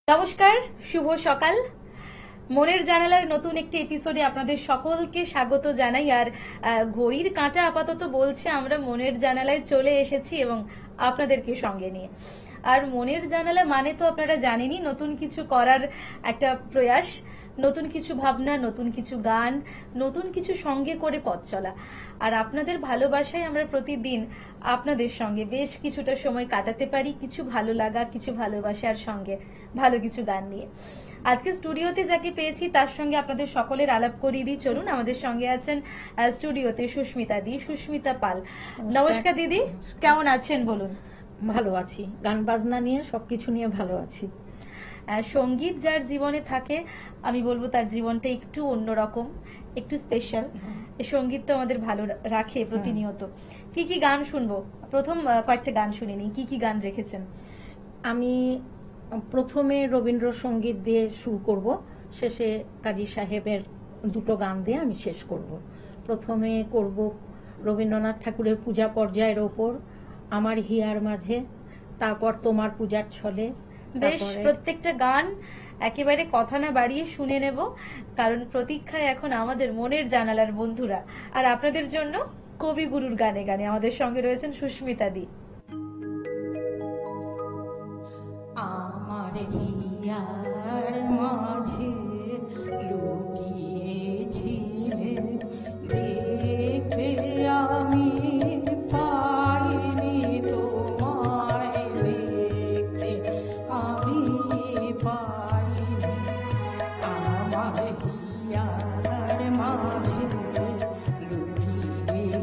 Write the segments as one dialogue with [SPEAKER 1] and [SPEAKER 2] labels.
[SPEAKER 1] নমস্কার, শুভ সকাল। মনের জানালার নতুন একটি এপিসোডে আপনাদের সকলকে স্বাগত জানাই। আর ঘড়ির কাঁটা আপাতত বলছে আমরা মনের জানালায় চলে এসেছি এবং আপনাদেরকে সঙ্গে নিয়ে। আর মনের জানালা মানে তো আপনারা জানেনই, নতুন কিছু করার একটা প্রয়াস, নতুন কিছু ভাবনা, নতুন কিছু গান, নতুন কিছু সঙ্গে করে পথ চলা। আর আপনাদের ভালোবাসায় আমরা প্রতিদিন আপনাদের সঙ্গে বেশ কিছুটা সময় কাটাতে পারি, কিছু ভালো লাগা, কিছু ভালোবাসার সঙ্গে ভালো কিছু গান নিয়ে। আজকে স্টুডিওতে যাকে পেয়েছি তার সঙ্গে আপনাদের সকলের আলাপ করিয়ে দিই। চলুন, আমাদের সঙ্গে আছেন স্টুডিওতে সুস্মিতা দি, সুস্মিতা পাল। নমস্কার দিদি, কেমন আছেন বলুন?
[SPEAKER 2] ভালো আছি, গান বাজনা নিয়ে সবকিছু নিয়ে ভালো আছি।
[SPEAKER 1] সঙ্গীত যার জীবনে থাকে আমি বলবো তার জীবনটা একটু অন্যরকম, একটু স্পেশাল। সঙ্গীত তো আমাদের ভালো রাখে প্রতিনিয়ত। কি কি গান শুনবো? প্রথম কয়েকটা গান শুনে নিই, কি কি গান রেখেছেন?
[SPEAKER 2] আমি প্রথমে রবীন্দ্রসঙ্গীত দিয়ে শুরু করব, শেষে কাজী সাহেবের দুটো গান দিয়ে আমি শেষ করব। প্রথমে করব রবীন্দ্রনাথ ঠাকুরের পূজা পর্যায়ের ওপর আমার হিয়ার মাঝে, তারপর তোমার পূজার ছলে।
[SPEAKER 1] বেশ, প্রত্যেকটা গান একেবারে কথা না বাড়িয়ে শুনে নেব, কারণ প্রতীক্ষায় এখন আমাদের মনের জানালার বন্ধুরা। আর আপনাদের জন্য কবিগুরুর গানে গানে আমাদের সঙ্গে রয়েছেন সুস্মিতা দি।
[SPEAKER 3] আমার হিয়ার মাঝে লুকিয়েছিলে, দেখতে আমি পাইনি, তোমায় দেখতে আমি পাইনি। আমার হিয়ার মাঝে লুকিয়েছিলে,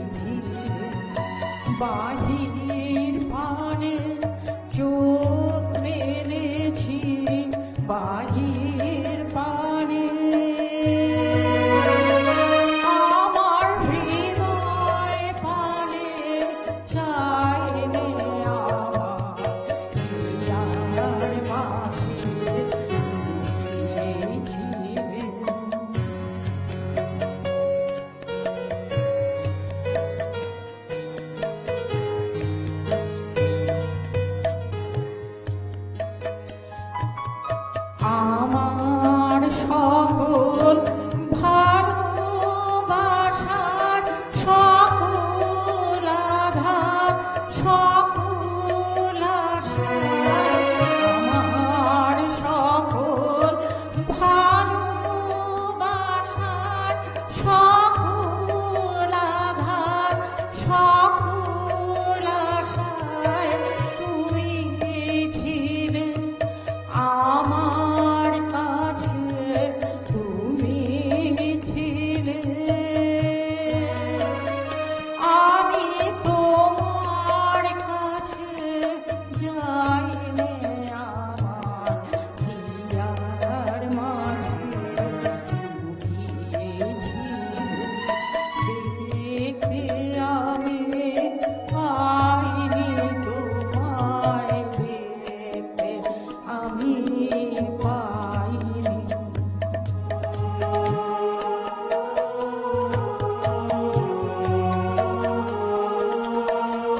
[SPEAKER 3] বাহির পানে চোখ মেলেছি, বাহির পানে আমার হৃদয় পানে চাইলে আমার হিয়ার মাঝে লুকিয়েছিলে। আমার সকল ভালোবাসার সকল আঘাত, সকল আশা, আমার সকল ভালোবাসার সকল আঘাত, সকল আশায় তুমি ছিলে আমার কাছে, তুমি ছিলে। আমি তোমার কাছে যাইনি, আমার হিয়ার মাঝে লুকিয়েছিলে, দেখতে আমি পাইনি, তোমায় দেখতে আমি পাইনি।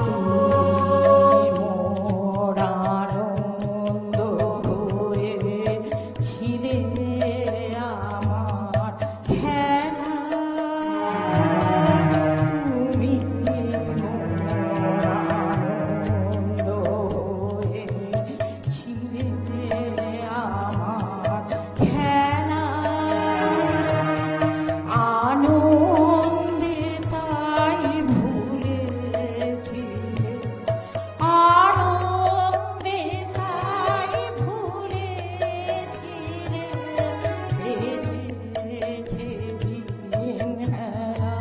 [SPEAKER 3] তুমি মোর আনন্দ হয়েছিলে, আমার খেলা। তুমি মোর আনন্দ হয়েছিলে, আমার খেলা। আনন্দে তাই ভুলেছিলে, আনন্দে তাই ভুলেছিলে, বেঁধেছে দিন হেলা।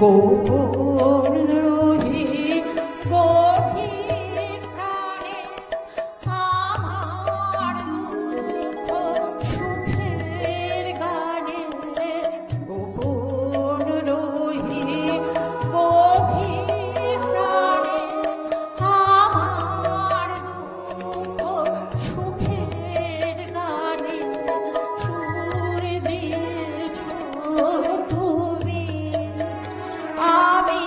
[SPEAKER 3] গোপন রহি গভীর প্রাণে আমার দুঃখ সুখের গানে, গোপন রহি গভীর প্রাণে আমার দুঃখ সুখের গানে সুর দিয়েছ তুমি। আমি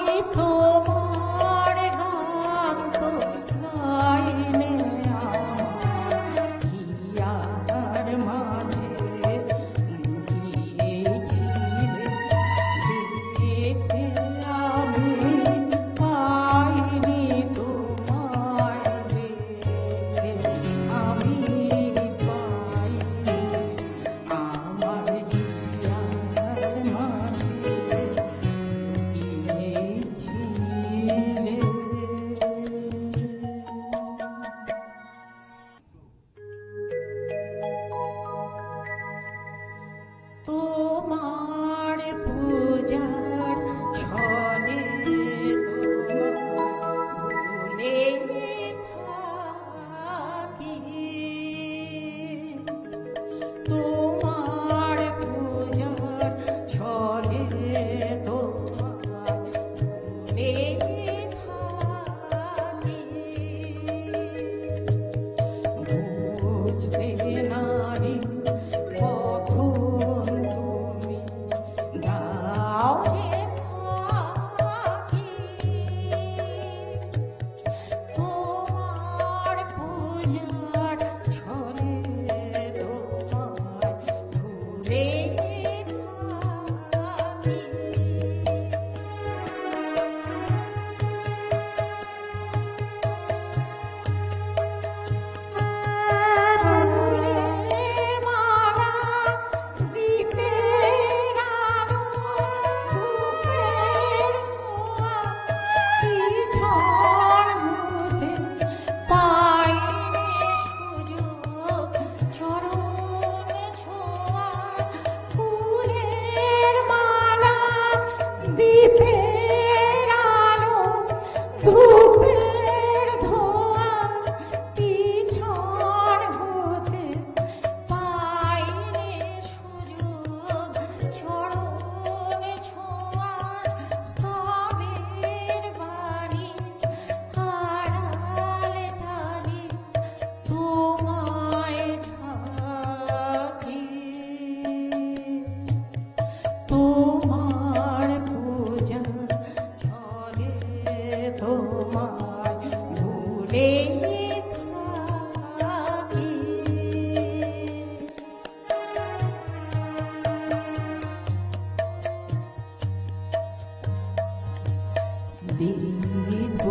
[SPEAKER 3] দিব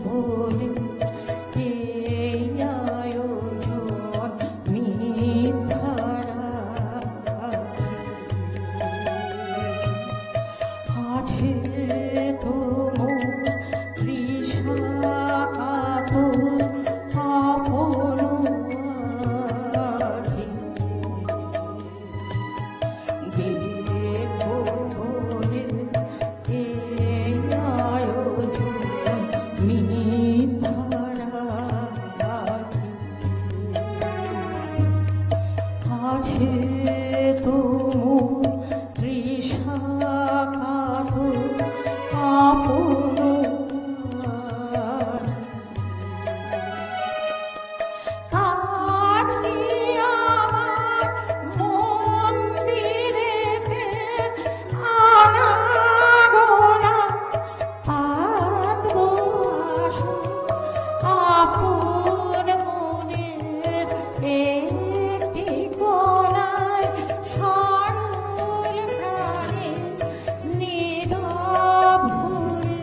[SPEAKER 3] বলে এই আয়োজন মিথ্যারা আছে তোমার তৃষাকাতুর আপন আখি। দেখো বলে এই আয়োজন মিথ্যারা আছে তোমার তৃষাকাতুর আপন কাছে আমার মন্দিরেতে আনাগোনা আনবো আসুন আপন মনের একটি কোণায় সরল প্রাণে নীরব হয়ে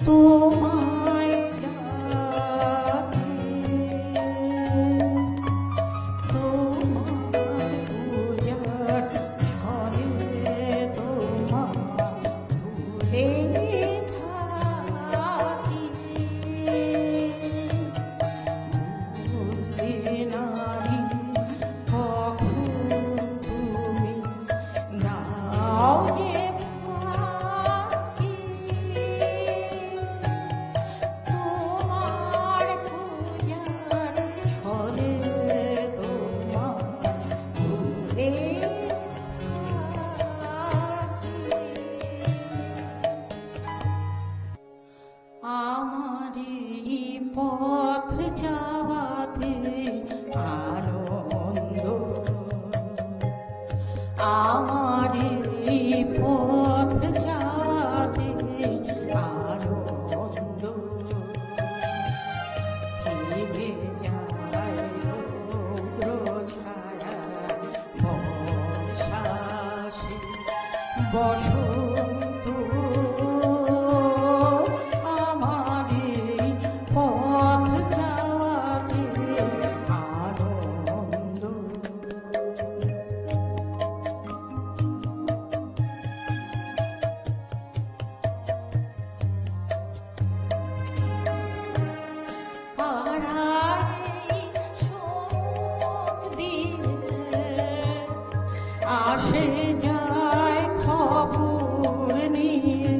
[SPEAKER 3] তোমায় ডাকে। তোমার পূজার ছলে তোমার ভুলে থাকি। বুঝতে নারি কখন তুমি নাও যে ফাঁকি। তোমার পূজার ছলে তোমার ভুলে আমার এই পথ যাওয়াতে আনন্দ, আমার এই পথ যাওয়াতে আনন্দ ফিরে যায় রৌদ্র ছায়া বর্ষাসে বসন্ত। আমার এই পথ যাওয়াতে আনন্দ। পাড়ায় শোক দিয়ে আসে যায় খবর নিয়ে।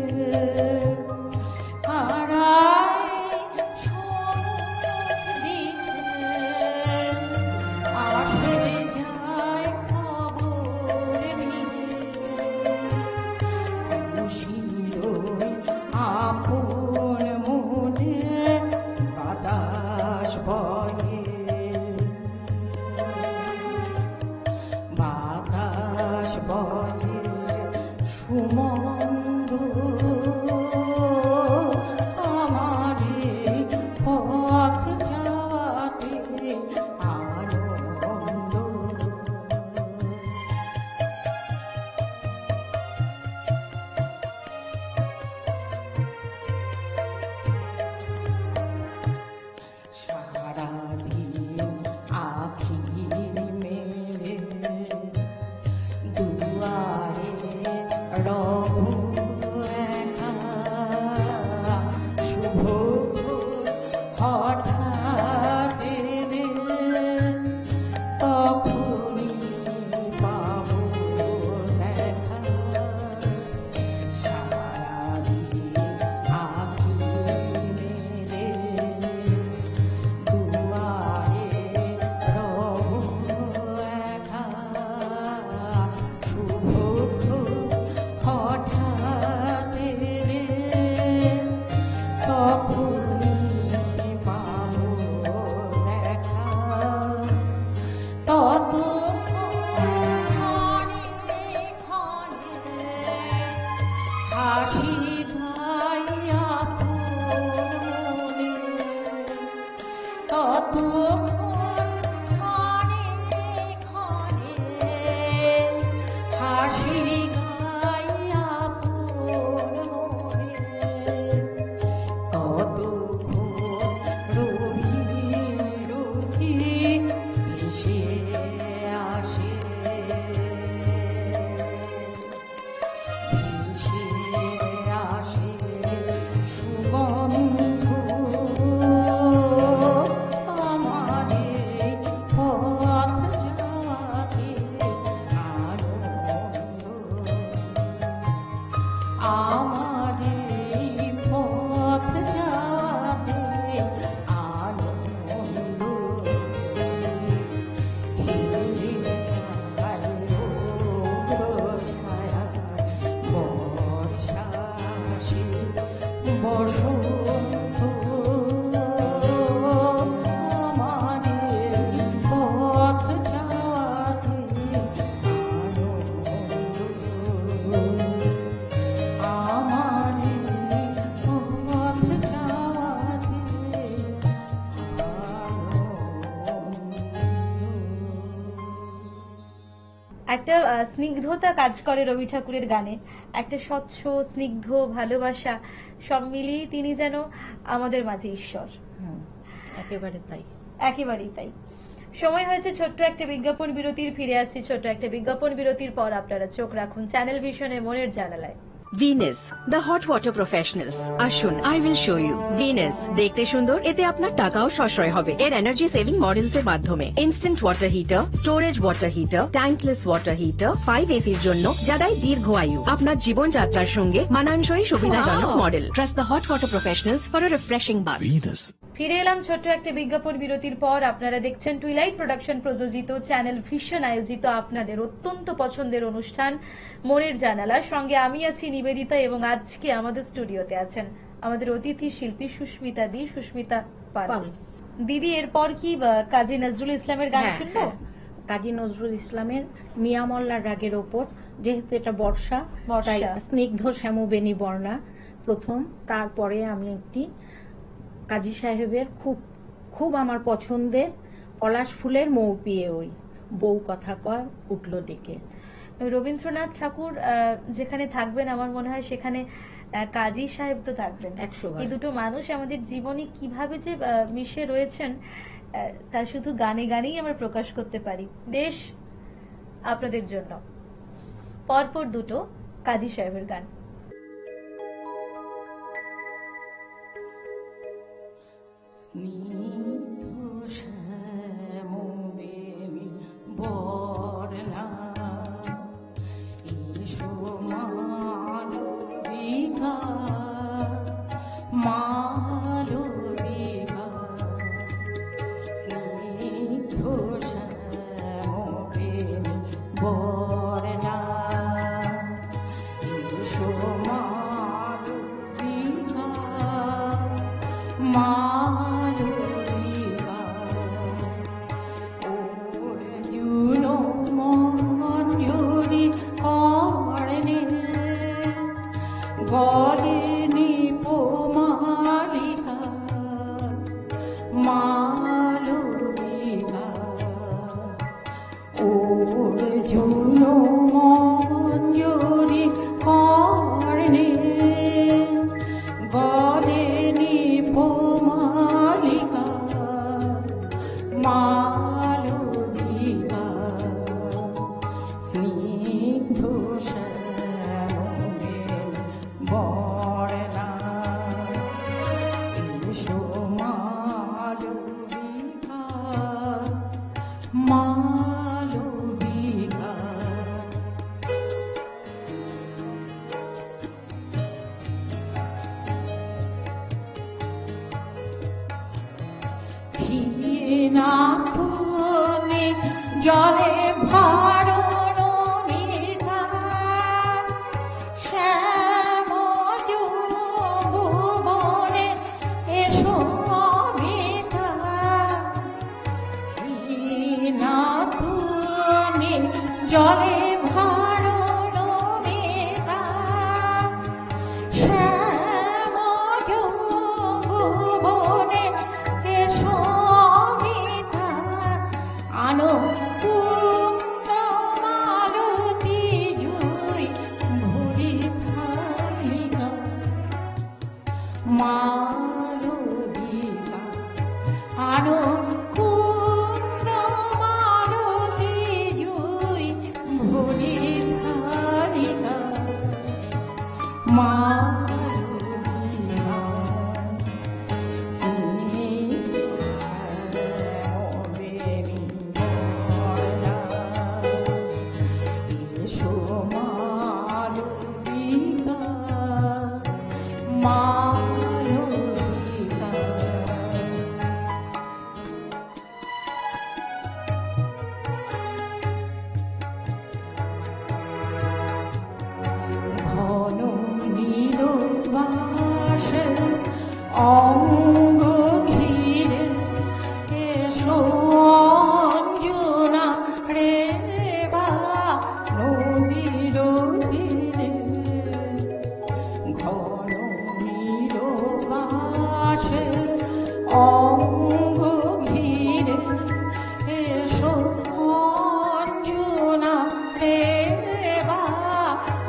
[SPEAKER 3] পাড়ায় শোক দিয়ে আসে যায় খবর নিয়ে। খুশির আপন মনে বাতাস বহে, বাতাস বহে সুমন্দ। আমার এই পথ যাওয়াতে আনন্দ। সারাদিন আঁখি মেলে দুয়ারে রব একা। শুভ হঠাৎ এলে তখনই পাবো দেখা। সারাদিন আঁখি মেলে দুয়ারে রব একা। শুভ হঠাৎ এলে তখনই পাবো দেখা। ততক্ষণ ক্ষণে হাসি ভাই আপন মনে। ততক্ষণ ক্ষণে ক্ষণে হাসি গাই আপন মনে। আমার এই পথ যাওয়াতে আনন্দ হেরে যায় রৌদ্র ছায়া বর্ষা আসে বসন্ত আমার এই পথ যাওয়াতে আনন্দ আমার পথ যাওয়াতে
[SPEAKER 1] একটা স্নিগ্ধতা কাজ করে রবি ঠাকুরের গানে, একটা স্বচ্ছ স্নিগ্ধ ভালোবাসা, সব মিলিয়ে তিনি যেন আমাদের মাঝে ঈশ্বর।
[SPEAKER 2] একেবারে তাই।
[SPEAKER 1] একেবারেই তাই। সময় হয়েছে ছোট্ট একটা বিজ্ঞাপন বিরতির, ফিরে আসছি ছোট্ট একটা বিজ্ঞাপন বিরতির পর। আপনারা চোখ রাখুন চ্যানেল ভিশনে মনের জানালায়।
[SPEAKER 4] Venus, the hot water professionals. আসুন, I will show you. Venus, দেখতে সুন্দর, এতে আপনার টাকাও সাশ্রয় হবে। এর এনার্জি সেভিং মডেলস এর মাধ্যমে instant water heater, storage water heater, tankless water heater, 5 এসির জন্য যা দেয় দীর্ঘ আয়ু। আপনার জীবনযাত্রার সঙ্গে মানানসই সুবিধাজনক model. Trust the hot water professionals for a refreshing bath.
[SPEAKER 5] Venus.
[SPEAKER 1] ফিরে এলাম ছোট্ট একটা বিজ্ঞাপন বিরতির পর। আপনারা দেখছেন টুইলাইট প্রোডাকশন প্রযোজিত চ্যানেল ভিশন আয়োজিত আপনাদের অত্যন্ত পছন্দের অনুষ্ঠান মনের জানালা। সঙ্গে আমি আছি নিবেদিতা, এবং আজকে আমাদের স্টুডিওতে আছেন আমাদের অতিথি শিল্পী সুস্মিতা দি, সুস্মিতা পাল।
[SPEAKER 2] পাল।
[SPEAKER 1] দিদি, এরপর কি কাজী নজরুল ইসলামের গান
[SPEAKER 2] হ্যাঁ,
[SPEAKER 1] শুনবো?
[SPEAKER 2] হ্যাঁ। কাজী নজরুল ইসলামের মিয়া মোল্লার রাগের ওপর, যেহেতু এটা বর্ষা, তাই স্নিগ্ধ শ্যামবেণী বর্ণা প্রথম। তারপরে আমি একটি কাজী সাহেবের খুব খুব আমার পছন্দের পলাশ ফুলের মৌ পিয়ে ওই বউ কথা কয় উঠলো ডেকে।
[SPEAKER 1] রবীন্দ্রনাথ ঠাকুর যেখানে থাকবেন আমার মনে হয় সেখানে কাজী সাহেব তো থাকবেন।
[SPEAKER 2] 100 বার।
[SPEAKER 1] এই দুটো মানুষ আমাদের জীবনে কিভাবে যে মিশে রয়েছেন তা শুধু গানে গানেই আমরা প্রকাশ করতে পারি। বেশ, আপনাদের জন্য পরপর দুটো কাজী সাহেবের গান।
[SPEAKER 3] স্নিগ্ধ শ্যামবেণী বর্ণা এসো মালবিকা মালবিকা স্নিগ্ধ শ্যামবেণী বর্ণা এসো মালবিকা মালবিকা অর্জুন মঞ্জুরি কর্ণে গলে নিপমালিকা মালবিকা অর্জুন মঞ্জুরি কর্ণে গলে নিপমালিকা মালবিকা স্নিগ্ধ শ্যামবেণী বর্ণা এসো মালবিকা মালবিকা। নাথনে জলে ভারণ মিথা শ্যাম যৌবনে এসো মিথা নাথনে জলে ভারণ মিথা শ্যাম যৌবনে এসো আনো কুন্দ মালতী জুই ভরি থালিকা মালবিকা আনো কুন্দ মালতী জুই ভরি থালিকা মালবিকা শ্যামবেণী বর্ণা এসো মালবিকা অঙ্গ ঘিরে এসো অঞ্জনা রে বা নদীর তীরে ঘন নীরবাসে অঙ্গ ঘিরে এসো অঞ্জনা রে বা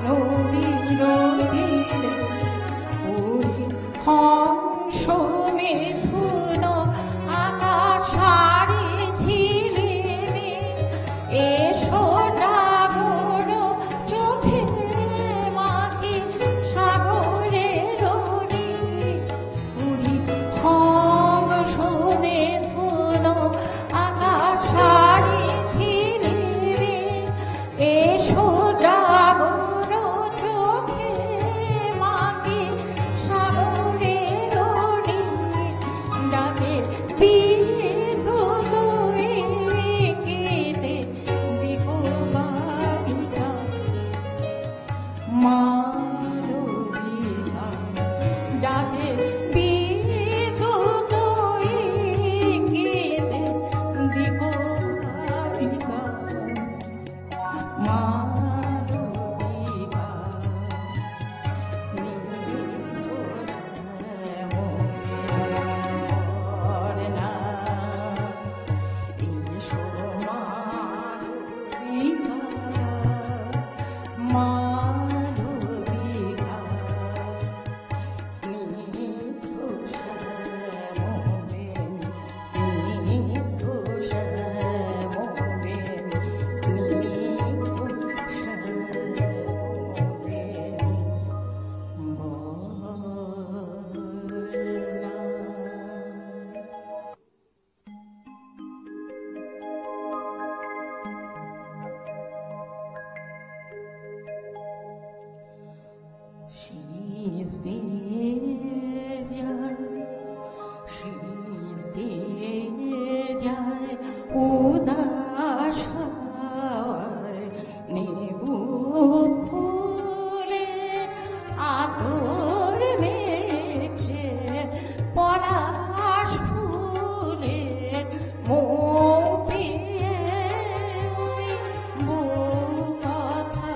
[SPEAKER 3] নদীর তীরে হংস মিথুন আকাশারি ঝিলিমি এসো ডাগর চোখে মাখি সাগরের উড়ি হংস মিথুন আকাশারি ঝিলিমি এসো ডাগর চোখে মাখি সাগরের ডাকে বিদ্যুৎ ইঙ্গিতে দিগবাগিকা মালবিকা ডাকে বিদ্যুৎ ইঙ্গিতে দিগবাগিকা মালবিকা She's there, উদাস নেবু ফুলে আতর মেখে পলাশ ফুলে মোপে কথা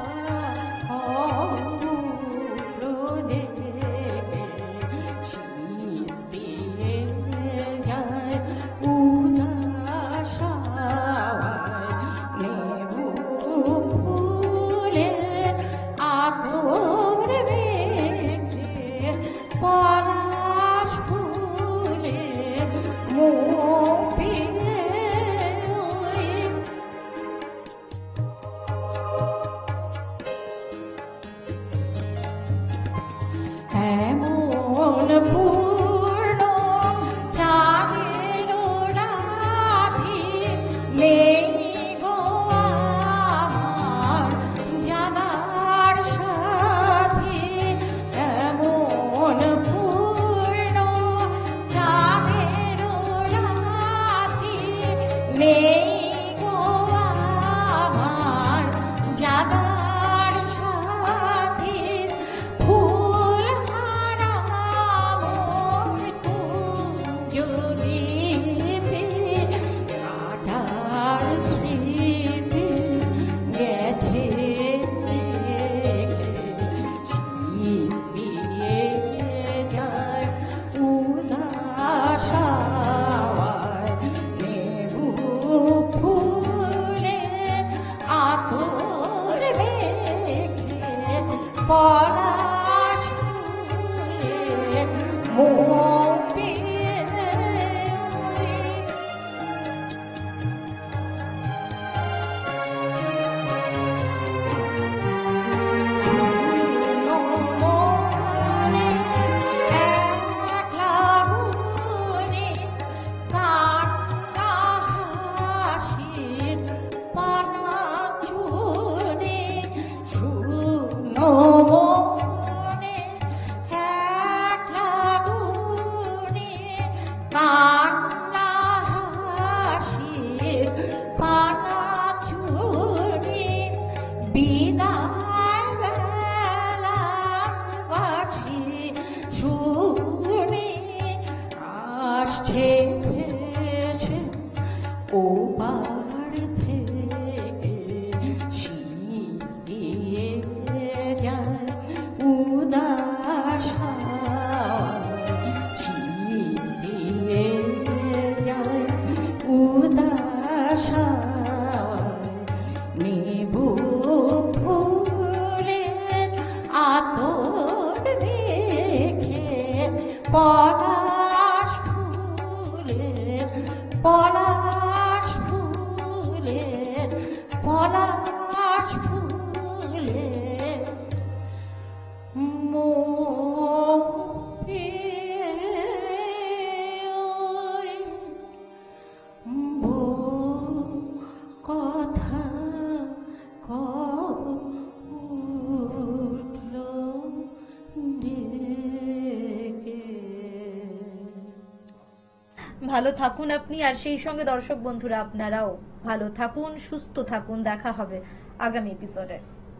[SPEAKER 1] ভালো থাকুন আপনি, আর সেই সঙ্গে দর্শক বন্ধুরা আপনারাও ভালো থাকুন, সুস্থ থাকুন। দেখা হবে আগামী এপিসোডে।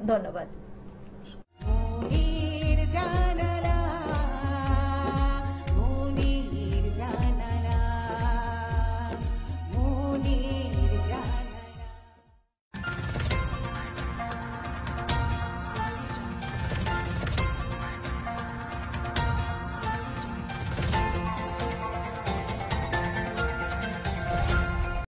[SPEAKER 1] ধন্যবাদ।